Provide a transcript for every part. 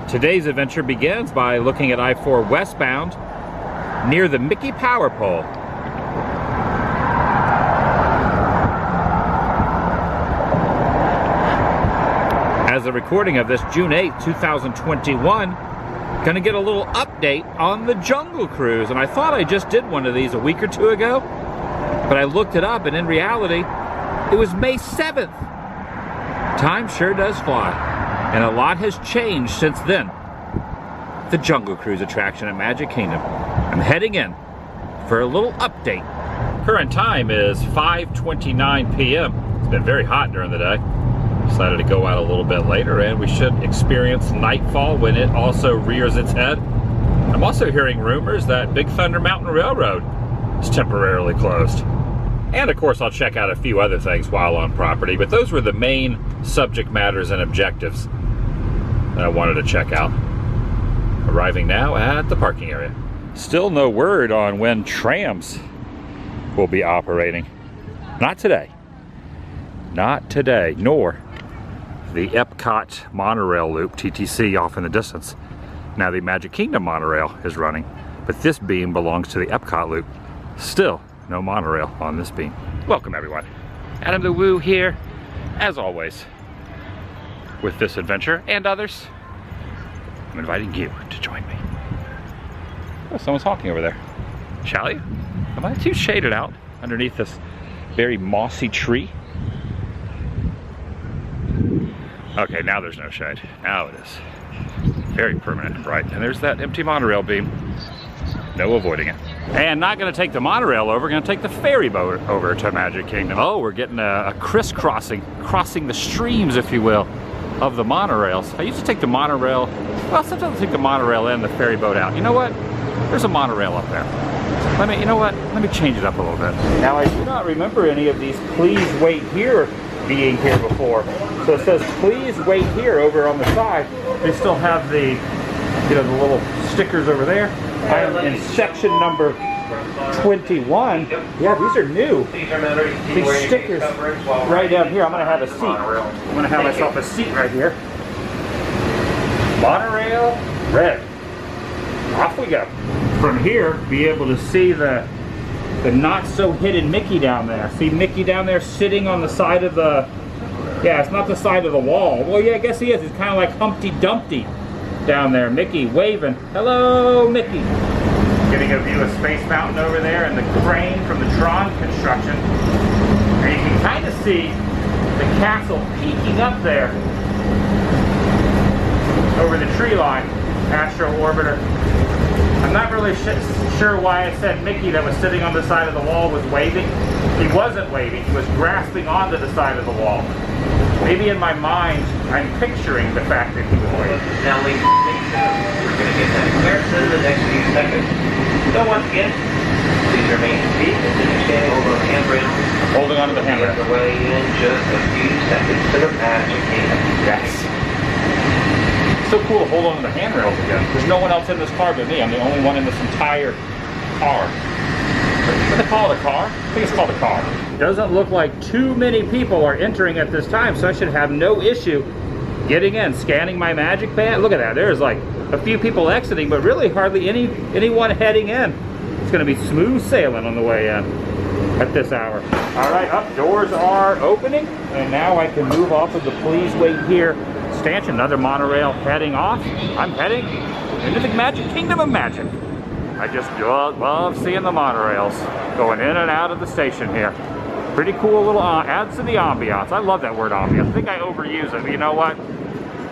Today's adventure begins by looking at I-4 westbound near the Mickey Power Pole. As a recording of this, June 8, 2021, gonna get a little update on the Jungle Cruise. And I thought I just did one of these a week or two ago, but I looked it up and in reality, it was May 7th. Time sure does fly, and a lot has changed since then. The Jungle Cruise attraction at Magic Kingdom. I'm heading in for a little update. Current time is 5:29 p.m. It's been very hot during the day. Decided to go out a little bit later, and we should experience nightfall when it also rears its head. I'm also hearing rumors that Big Thunder Mountain Railroad is temporarily closed. And of course I'll check out a few other things while on property, but those were the main subject matters and objectives that I wanted to check out. Arriving now at the parking area. Still no word on when trams will be operating. Not today. Not today, nor the Epcot monorail loop, TTC, off in the distance. Now the Magic Kingdom monorail is running, but this beam belongs to the Epcot loop. Still no monorail on this beam. Welcome everyone. TheDailyWoo here, as always, with this adventure and others. I'm inviting you to join me. Oh, someone's talking over there. Shall you? Am I too shaded out underneath this very mossy tree? Okay, now there's no shade. Now it is very permanent and bright. And there's that empty monorail beam. No avoiding it. And not gonna take the monorail over, gonna take the ferry boat over to Magic Kingdom. Oh, we're getting a crisscrossing, crossing the streams, if you will, of the monorails. I used to take the monorail, well, sometimes I take the monorail and the ferry boat out. You know what? There's a monorail up there. You know what? Let me change it up a little bit. Now, I do not remember any of these please wait here being here before. So it says please wait here over on the side. They still have the, you know, the little stickers over there. I am in section number 21. Yeah, these are new. These stickers right down here. I'm gonna have a seat. I'm gonna have myself a seat right here. Monorail red. Off we go. From here, be able to see the not so hidden Mickey down there. See Mickey down there sitting on the side of the, yeah, it's not the side of the wall. Well, yeah, I guess he is. It's kind of like Humpty Dumpty down there. Mickey waving. Hello, Mickey. Getting a view of Space Mountain over there and the crane from the Tron construction. And you can kind of see the castle peeking up there over the tree line. Astro Orbiter. I'm not really sure why I said Mickey that was sitting on the side of the wall was waving. He wasn't waving, he was grasping onto the side of the wall. Maybe in my mind, I'm picturing the fact that he was waving. Now we we're going to get that comparison in the next few seconds. So once again, please remain seated as you stand over a handrail. Holding onto the handrail. We'll get away in just a few seconds to the Magic Kingdom. Yes. So cool to hold on to the handrails again. There's no one else in this car but me. I'm the only one in this entire car. What do they call it, a car? I think it's called a car. Doesn't look like too many people are entering at this time, so I should have no issue getting in, scanning my Magic Band. Look at that, there's like a few people exiting, but really hardly anyone heading in. It's gonna be smooth sailing on the way in at this hour. All right, up, doors are opening, and now I can move off of the please wait here stanchion. Another monorail heading off. I'm heading into the Magic Kingdom of Magic. I just love seeing the monorails going in and out of the station here. Pretty cool little, adds to the ambiance. I love that word ambiance. I think I overuse it, but you know what?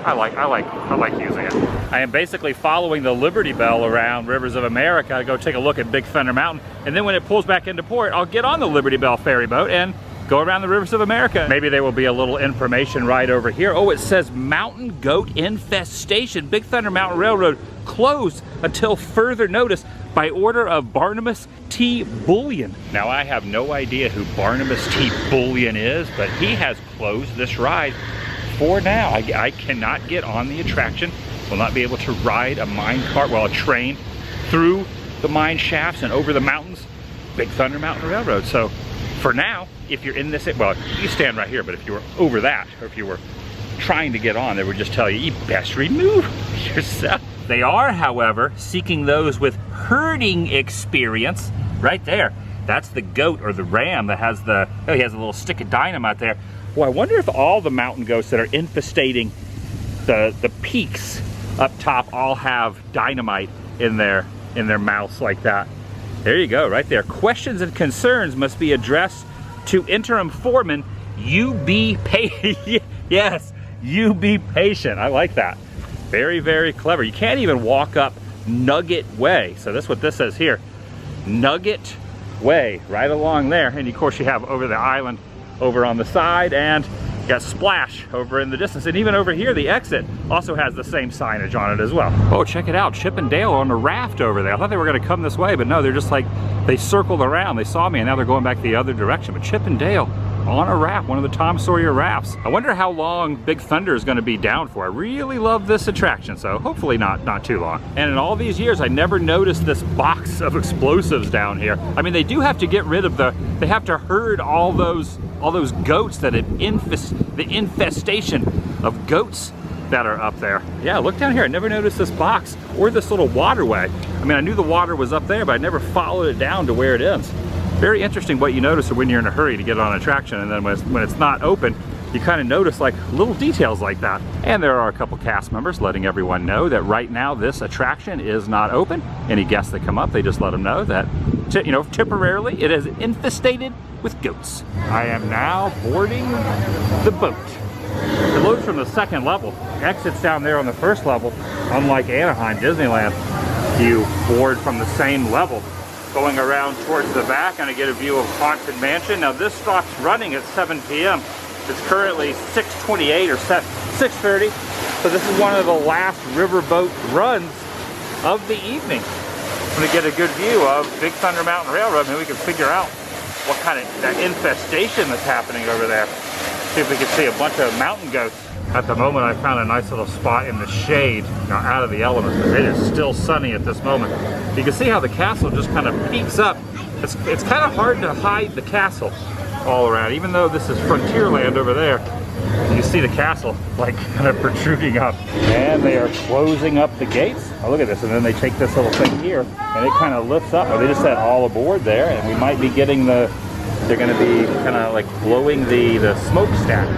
I like using it. I am basically following the Liberty Bell around Rivers of America to go take a look at Big Thunder Mountain, and then when it pulls back into port, I'll get on the Liberty Bell ferry boat and go around the Rivers of America. Maybe there will be a little information right over here. Oh, it says mountain goat infestation. Big Thunder Mountain Railroad closed until further notice by order of Barnabas T. Bullion. Now, I have no idea who Barnabas T. Bullion is, but he has closed this ride for now. I cannot get on the attraction. Will not be able to ride a mine cart, well, a train through the mine shafts and over the mountains. Big Thunder Mountain Railroad. So for now, if you're in this, well, you stand right here, but if you were over that, or if you were trying to get on, they would just tell you, you best remove yourself. They are, however, seeking those with herding experience. Right there, that's the goat or the ram that has the, oh, he has a little stick of dynamite there. Well, I wonder if all the mountain goats that are infestating the peaks up top all have dynamite in their mouths like that. There you go, right there. Questions and concerns must be addressed to interim foreman. You be patient. Yes, you be patient. I like that. Very, very clever. You can't even walk up Nugget Way. So that's what this says here. Nugget Way, right along there. And of course you have over the island over on the side, and you got Splash over in the distance. And even over here, the exit also has the same signage on it as well. Oh, check it out. Chip and Dale on a raft over there. I thought they were gonna come this way, but no, they're just like, they circled around. They saw me and now they're going back the other direction. But Chip and Dale on a raft, one of the Tom Sawyer rafts. I wonder how long Big Thunder is going to be down for. I really love this attraction, so hopefully not too long. And in all these years, I never noticed this box of explosives down here. I mean, they do have to get rid of they have to herd all those goats that the infestation of goats that are up there. Yeah, look down here. I never noticed this box or this little waterway. I mean, I knew the water was up there, but I never followed it down to where it ends. Very interesting what you notice when you're in a hurry to get on an attraction, and then when it's not open, you kind of notice like little details like that. And there are a couple cast members letting everyone know that right now this attraction is not open. Any guests that come up, they just let them know that, you know, temporarily it is infestated with goats. I am now boarding the boat. It loads from the second level. Exits down there on the first level. Unlike Anaheim Disneyland, you board from the same level. Going around towards the back, and I get a view of Haunted Mansion. Now this stops running at 7 p.m. It's currently 6:28 or 6:30. So this is one of the last riverboat runs of the evening. I'm gonna get a good view of Big Thunder Mountain Railroad, and we can figure out what kind of that infestation that's happening over there. See if we can see a bunch of mountain goats. At the moment, I found a nice little spot in the shade, you know, out of the elements, because it is still sunny at this moment. You can see how the castle just kind of peeks up. It's kind of hard to hide the castle all around, even though this is Frontierland over there. You see the castle like kind of protruding up. And they are closing up the gates. Oh, look at this. And then they take this little thing here and it kind of lifts up. Oh, they just said all aboard there, and we might be getting they're going to be kind of like blowing the smokestack.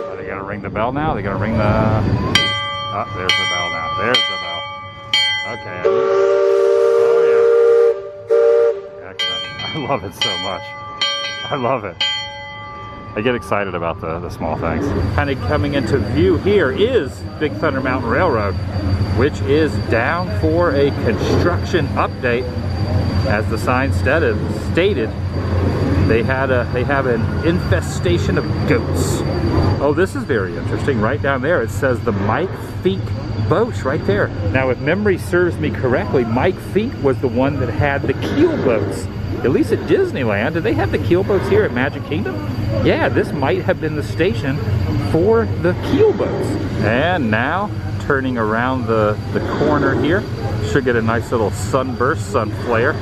Are they going to ring the bell now? They're going to ring the... Oh, there's the bell now. There's the bell. Okay. Oh, yeah. Excellent. I love it so much. I love it. I get excited about the small things. Kind of coming into view here is Big Thunder Mountain Railroad, which is down for a construction update. As the sign stated, they have an infestation of goats. Oh, this is very interesting. Right down there it says the Mike Feet boats right there. Now, if memory serves me correctly, Mike Feet was the one that had the keel boats. At least at Disneyland. Did they have the keel boats here at Magic Kingdom? Yeah, this might have been the station for the keel boats. And now, turning around the corner here, should get a nice little sunburst, sun flare,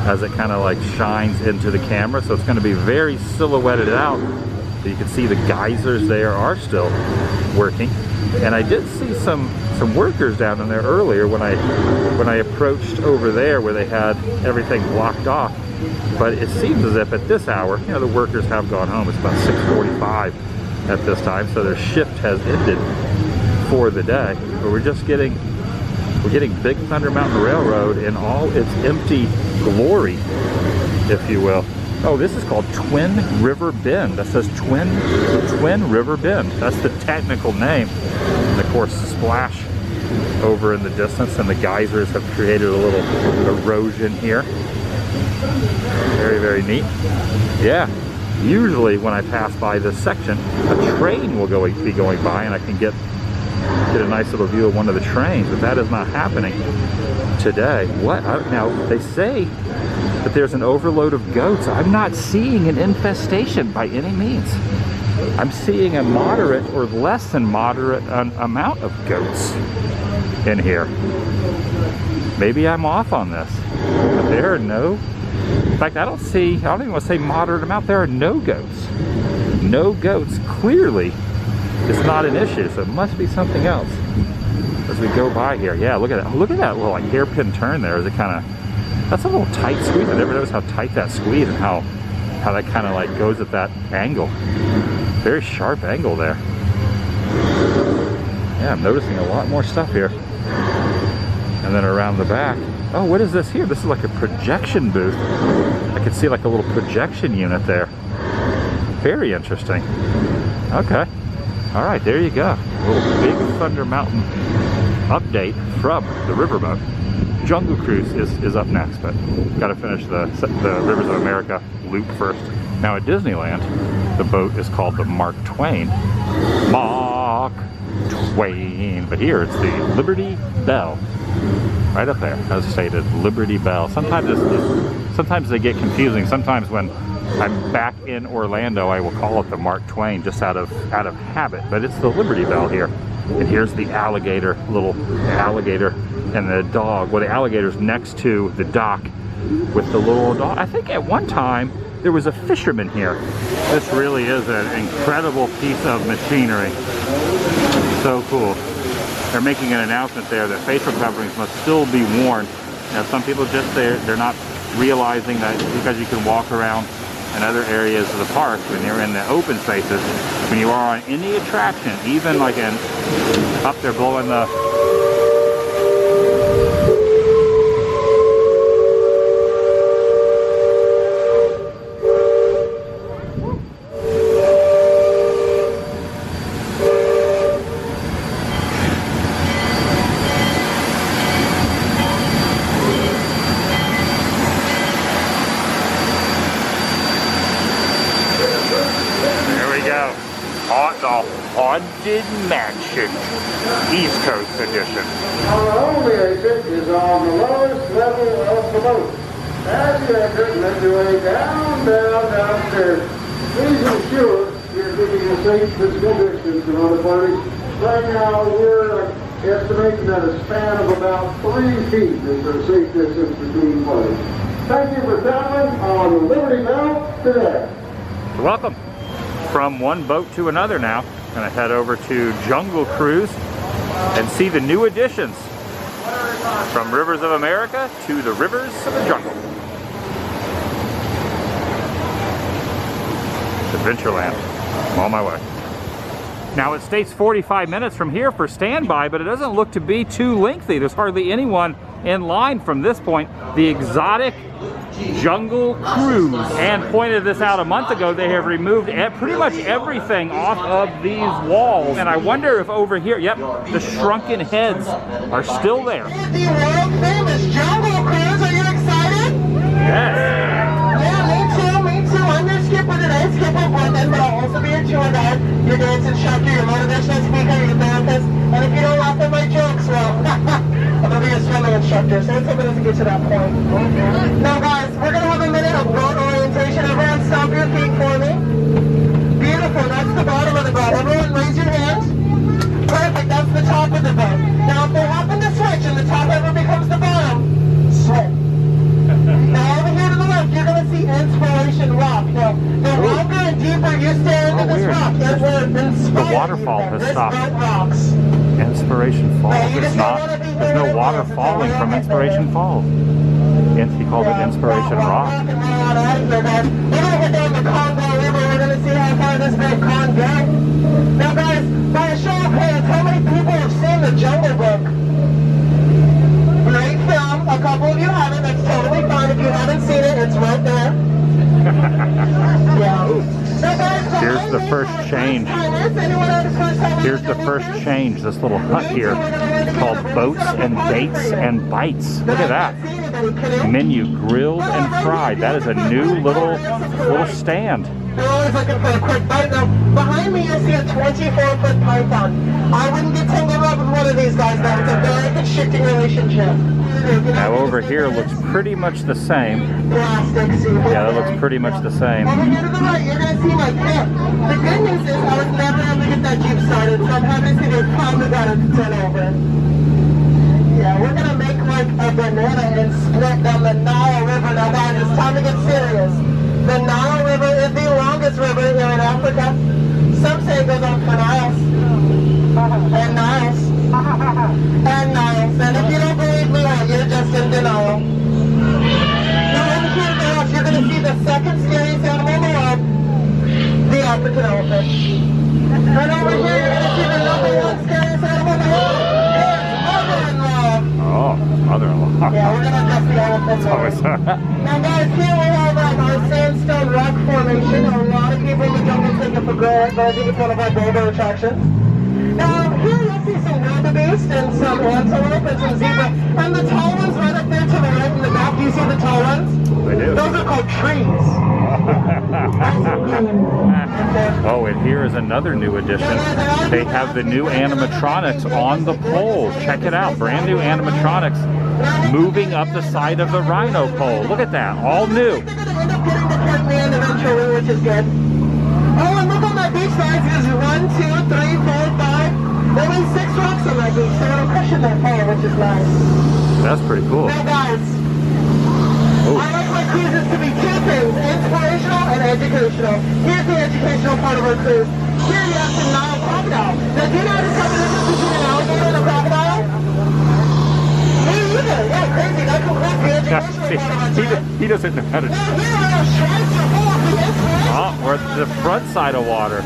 as it kind of like shines into the camera. So it's going to be very silhouetted out. So you can see the geysers there are still working. And I did see some workers down in there earlier when I approached over there where they had everything blocked off. But it seems as if at this hour, you know, the workers have gone home. It's about 6:45 at this time, so their shift has ended for the day. But we're getting Big Thunder Mountain Railroad in all its empty glory, if you will. Oh, this is called Twin River Bend. That says Twin River Bend. That's the technical name. And of course, Splash over in the distance, and the geysers have created a little erosion here. Very, very neat. Yeah, usually when I pass by this section, a train will be going by, and I can get a nice little view of one of the trains, but that is not happening today. What? Now, they say that there's an overload of goats. I'm not seeing an infestation by any means. I'm seeing a moderate or less than moderate amount of goats in here. Maybe I'm off on this, but there are no In fact, I don't even want to say moderate amount. There are no goats. No goats, clearly, it's not an issue, so it must be something else. As we go by here, yeah, look at that. Look at that little like hairpin turn there. Is it kind of, that's a little tight squeeze. I never noticed how tight that squeeze and how that kind of like goes at that angle. Very sharp angle there. Yeah, I'm noticing a lot more stuff here. And then around the back, oh, what is this here? This is like a projection booth. I can see like a little projection unit there. Very interesting. Okay. All right, there you go. A little Big Thunder Mountain update from the riverboat. Jungle Cruise is up next, but got to finish the Rivers of America loop first. Now at Disneyland, the boat is called the Mark Twain. Mark Twain. But here it's the Liberty Bell. Right up there, as stated, Liberty Bell. Sometimes they get confusing. Sometimes when I'm back in Orlando, I will call it the Mark Twain just out of habit. But it's the Liberty Bell here. And here's the alligator, little alligator, and the dog. Well, the alligator's next to the dock with the little dog. I think at one time there was a fisherman here. This really is an incredible piece of machinery. So cool. They're making an announcement there that facial coverings must still be worn. Now, some people just, they're not realizing that because you can walk around in other areas of the park when you're in the open spaces, when you are on any attraction, even like up there blowing the Haunted Mansion, East Coast Edition. Our only exit is on the lowest level of the boat. As you enter, make your way downstairs. Please ensure you're keeping a safe physical distance from other parties. Right now, we're estimating that a span of about 3 feet is the safe distance between parties. Thank you for traveling on the Liberty Bell today. You're welcome. From one boat to another now. Gonna head over to Jungle Cruise and see the new additions from Rivers of America to the Rivers of the Jungle. Adventureland. I'm on my way. Now it states 45 minutes from here for standby, but it doesn't look to be too lengthy. There's hardly anyone in line from this point. The exotic Jungle Cruise, and pointed this out a month ago. They have removed pretty much everything off of these walls, and I wonder if over here, yep, the shrunken heads are still there. The world famous Jungle Cruise, are you excited? Yes. Yeah, me too. I'm your skipper today, Skipper Brendan, but I'll also be your tour guide, your dance instructor, your motivational speaker, your therapist, and if you don't laugh at my jokes, well, I'm going to be a swimming instructor, so let's hope it doesn't get to that point. Now guys, we're going to have a minute of boat orientation. Everyone stomp your feet for me. Beautiful, that's the bottom of the boat. Everyone raise your hands. Perfect, that's the top of the boat. Now if they happen to switch and the top ever becomes the bottom, swim. Now over here to the left, you're going to see Inspiration Rock. Now, the longer and deeper you stare into this rock, it will inspire the waterfall you. has This stopped. boat rocks. Inspiration Falls. It's not. There's no water falling from Inspiration Falls. He called it Inspiration Rock. We're going to head down the Congo River. We're going to see how far this boat can go. Now guys, by a show of hands, how many people have seen The Jungle Book? Great film. A couple of you haven't. That's totally fine. If you haven't seen it, it's right there. Yeah. Here's the first change. Here's the first change. This little hut here called Boats and Dates and Bites. Look at that. Menu grilled and fried. That is a new little stand. They're always looking for a quick bite. Now, behind me you see a 24-foot python. I wouldn't get tangled up with one of these guys, though. It's a very constricting relationship. Now over here looks pretty much the same. Yeah, that looks pretty much the same. Over here to the right, you're going to see my pit. The good news is I was never able to get that Jeep started, so I'm happy to see there's time we got it to turn over. Yeah, we're going to make like a banana and split down the Nile River. Now guys, it's time to get serious. The Nile River is the longest river here in Africa. Some say it goes on for Niles. And Niles. And Niles. And if you don't believe me, well, you're just in denial. Now in here, guys, you're going to see the second scariest animal in the world, the African elephant. And over here, you're going to see the number one scariest animal in the world. Oh, mother-in-law. Yeah, we're gonna address the elephant later. Now guys, here we have our sandstone rock formation. A lot of people in the jungle take it for granted, but I think it's one of our bolder attractions. Now here you'll see some wildebeest and some antelope and some zebra. And the tall ones right up there to the right in the back, do you see the tall ones? I do. Those are called trees. Oh, and here is another new addition. They have the new animatronics on the pole. Check it out. Brand new animatronics moving up the side of the rhino pole. Look at that. All new. They're going to end up getting the front man eventually, which is good. Oh, and look on that beach, guys. There's 1, 2, 3, 4, 5. There are 6 rocks on that beach, so it'll cushion that pole, which is nice. That's pretty cool. Now, guys, Ooh. I like my cruises to be 2 things, inspirational and educational. Here's the educational part of our cruise. Here you have some Nile crocodile. Now, do you know the difference between an alligator and a crocodile? Me either. Yeah, crazy. That concludes the educational part of our trip. He doesn't know how to... Now, here are sharks are full of the inspiration. Oh, we're at the front side of water.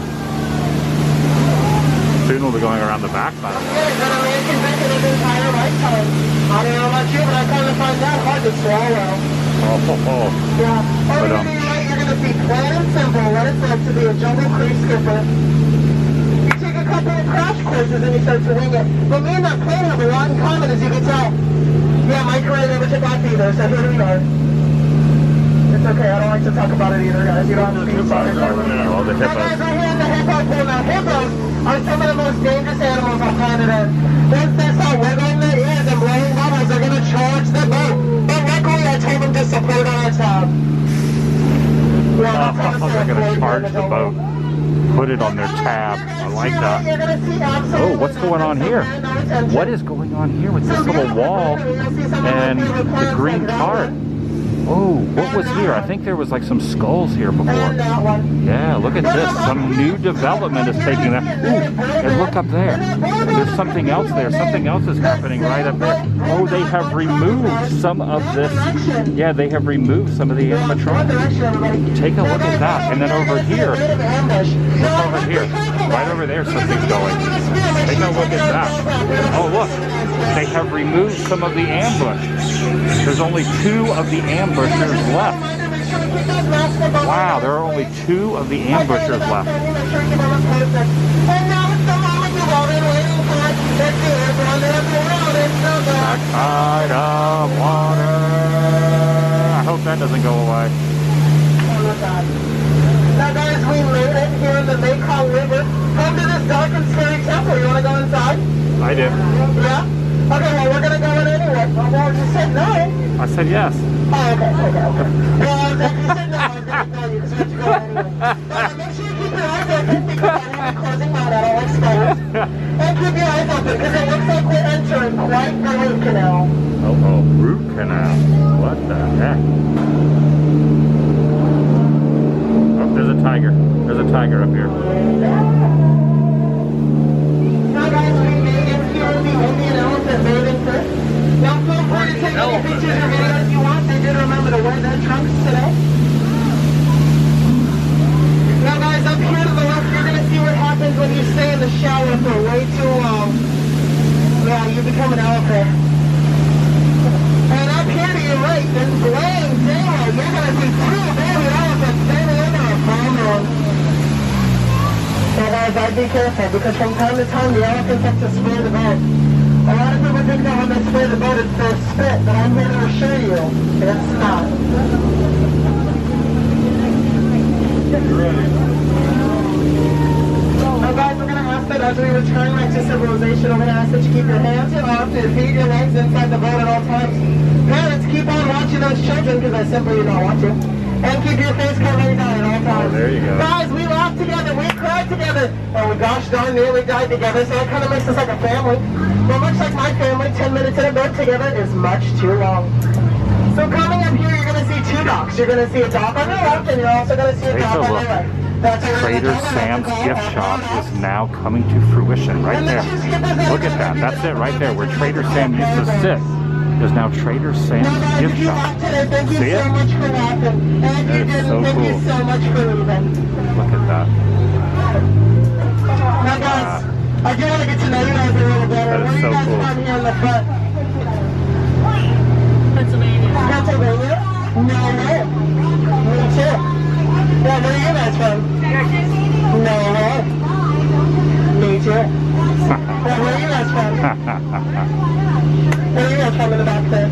Soon we'll be going around the back side of water. Yeah, but a man can drink it his entire lifetime. I don't know about you, but I kind of find that hard to swallow. Oh. Yeah. Over to the right, you're going to see plain and simple what it's like to be a jungle cruise skipper. You take a couple of crash courses and you start to wing it. But me and that plane have a lot in common, as you can tell. Yeah, my career never took off either, so here we are. It's okay, I don't like to talk about it either, guys. You don't have to be sorry for it. All the Now, guys, we're here in the hippo pool. Now, hippos are some of the most dangerous animals on planet Earth. Once they start wiggling their ears and blowing bubbles, they're going to charge the boat. But luckily, I told them to support on our tab. Yeah, They're going to charge the boat. Put it on their tab. I like that. Oh, what's going on here? What is going on here with this little wall and the green tarp? Oh, what was here? I think there was like some skulls here before. Yeah, look at this. Some new development is taking that. Ooh, and look up there. There's something else there. Something else is happening right up there. Oh, they have removed some of this. Yeah, they have removed some of the animatronics. Take a look at that. And then over here, look over here. Right over there, something's going. Take a look at that. Oh, look. They have removed some of the ambush. There's only 2 of the ambushers left. Wow, there are only 2 of the ambushers left. Backside of water. I hope that doesn't go away. Now guys, we made it here in the Mekong River. Come to this dark and scary temple. You want to go inside? I do. Yeah? Okay, well, we're going to go in anyway. Well, you said no. I said yes. Oh, okay. Well, if you said no, I was going to tell you because we have to go anyway. Make sure you keep your eyes open because I have a closing mouth that I'll expose. And keep your eyes open because it looks like we're entering quite the root canal. Oh, root canal. What the heck? Oh, there's a tiger. There's a tiger up here. Now, guys, we made it here in the Indian elephant bathing trip. Now, feel free to take any pictures or videos you want. They did remember to wear their trunks today. Now, guys, up here to the left, you're going to see what happens when you stay in the shower for way too long. Yeah, you become an elephant. And up here to your right, in plain daylight, you're going to see 2 baby elephants standing under a palm room. So guys, I'd be careful because from time to time the elephants have to spray the boat. A lot of people think that when they spray the boat it's their spit, but I'm here to assure you, it's not. Now guys, we're going to ask that as we return back to civilization, we're going to ask that you keep your hands off your feet, your legs inside the boat at all times. Parents, keep on watching those children because I simply don't want to. And keep your face covered at all times. Oh, there you go. Guys, we laughed together, we cried got together, and we gosh darn nearly died together, so it kind of makes us like a family. But much like my family, 10 minutes in a boat together is much too long. So coming up here, you're going to see two docks. You're going to see a dock on the left, and you're also going to see a dock on the right. Trader Sam's gift shop is now coming to fruition right there. Look at that. That's it right there where Trader Sam used to sit. There's now Trader Sam's gift shop. See it? That is so cool. Look at that. Now guys, I do want to get to know you guys a little better. That is so cool. From here in the front? Pennsylvania. Pennsylvania? No, no. Me too. Yeah, where are you guys from? No, no. Me too. Yeah, where are you guys from? Where are you guys from in the back there?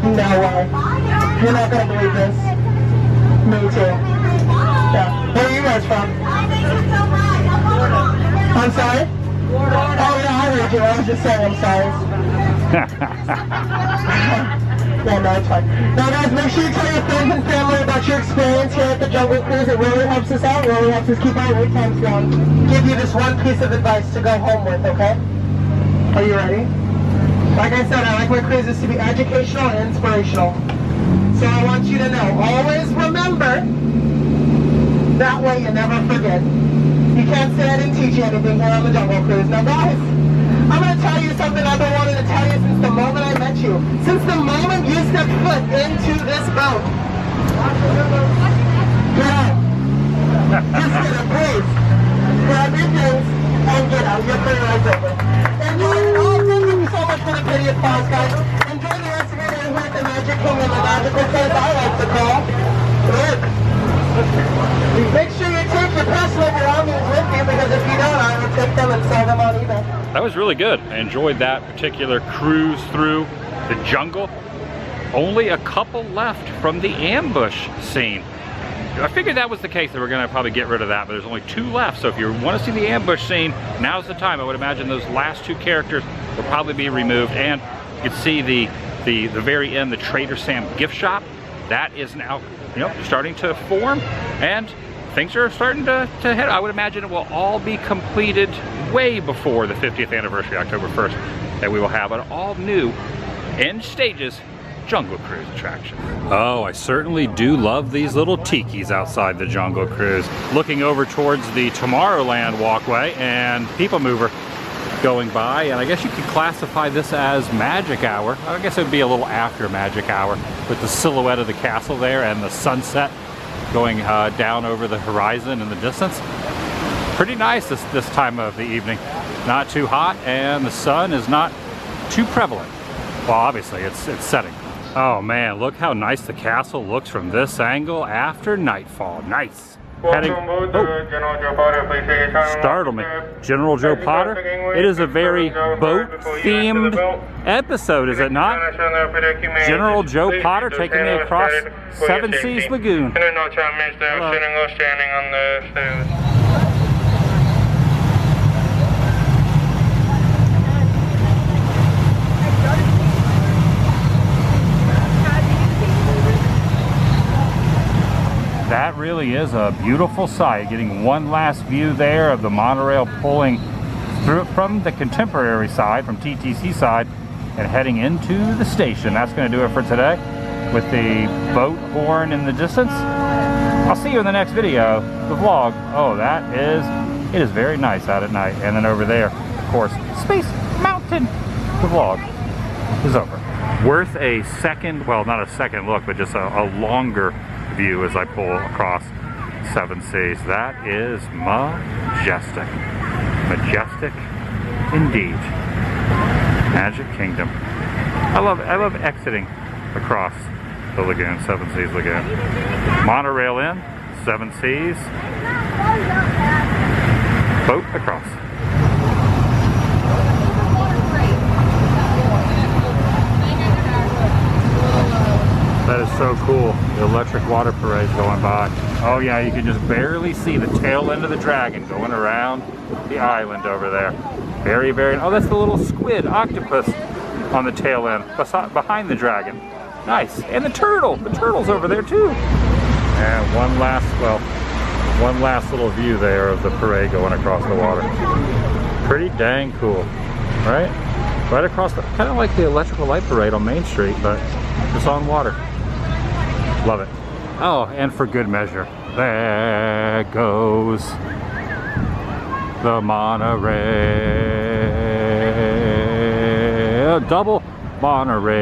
No way. You're not going to believe this. Me too. Yeah. Where are you guys from? I'm sorry? Oh, yeah, I heard you. I was just saying I'm sorry. Yeah, no, it's fine. Now, guys, make sure you tell your friends and family about your experience here at the Jungle Cruise. It really helps us out. Really helps us keep our wait times down. Give you this one piece of advice to go home with, okay? Are you ready? Like I said, I like my cruises to be educational and inspirational. So I want you to know, always remember, that way you never forget. You can't say I didn't teach you anything here on the Jungle Cruise. Now guys, I'm going to tell you something I've been wanting to tell you since the moment I met you. Since the moment you stepped foot into this boat. Get out. Just get it, please. Grab your things and get out. Your career is over. Enjoy it all. Thank you so much for the pretty applause, guys. Enjoy the rest of your day here at the Magic Kingdom, the magical place I like to call. Good. Make sure you take your personal belongings with you, because if you don't, I will take them and sell them on eBay. That was really good. I enjoyed that particular cruise through the jungle. Only a couple left from the ambush scene. I figured that was the case, that we're gonna probably get rid of that, but there's only 2 left. So if you want to see the ambush scene, now's the time. I would imagine those last 2 characters will probably be removed, and you can see the very end, the Trader Sam gift shop. That is now, you know, starting to form, and things are starting to head. I would imagine it will all be completed way before the 50th anniversary, October 1st, that we will have an all new end stages Jungle Cruise attraction. Oh, I certainly do love these little tikis outside the Jungle Cruise. Looking over towards the Tomorrowland walkway and People Mover going by, and I guess you could classify this as Magic Hour. I guess it would be a little after Magic Hour, with the silhouette of the castle there and the sunset going down over the horizon in the distance. Pretty nice this time of the evening. Not too hot, and the sun is not too prevalent. Well, obviously it's setting. Oh man, look how nice the castle looks from this angle after nightfall. Nice. Heading, startled me. General Joe Potter. It is a very boat-themed episode, is it not? General Joe Potter taking me across Seven Seas Lagoon. Hello. That really is a beautiful sight. Getting one last view there of the monorail pulling through from the contemporary side, from TTC side, and heading into the station. That's going to do it for today, with the boat horn in the distance. I'll see you in the next video, the vlog. Oh, it is very nice out at night. And then over there, of course, Space Mountain. The vlog is over. Worth a second, well, not a second look, but just a longer view as I pull across Seven Seas. That is majestic. Majestic indeed. Magic Kingdom. I love exiting across the lagoon, Seven Seas Lagoon. Monorail in, Seven Seas. Boat across. That is so cool. The electric water parade going by. Oh yeah, you can just barely see the tail end of the dragon going around the island over there. Very, very, oh, that's the little squid, octopus on the tail end, behind the dragon. Nice. And the turtle. The turtle's over there too. And one last, well, One last little view there of the parade going across the water. Pretty dang cool, right? Right across the, kind of like the electrical light parade on Main Street, but it's on water. Love it. Oh, and for good measure, there goes the monorail, double monorail.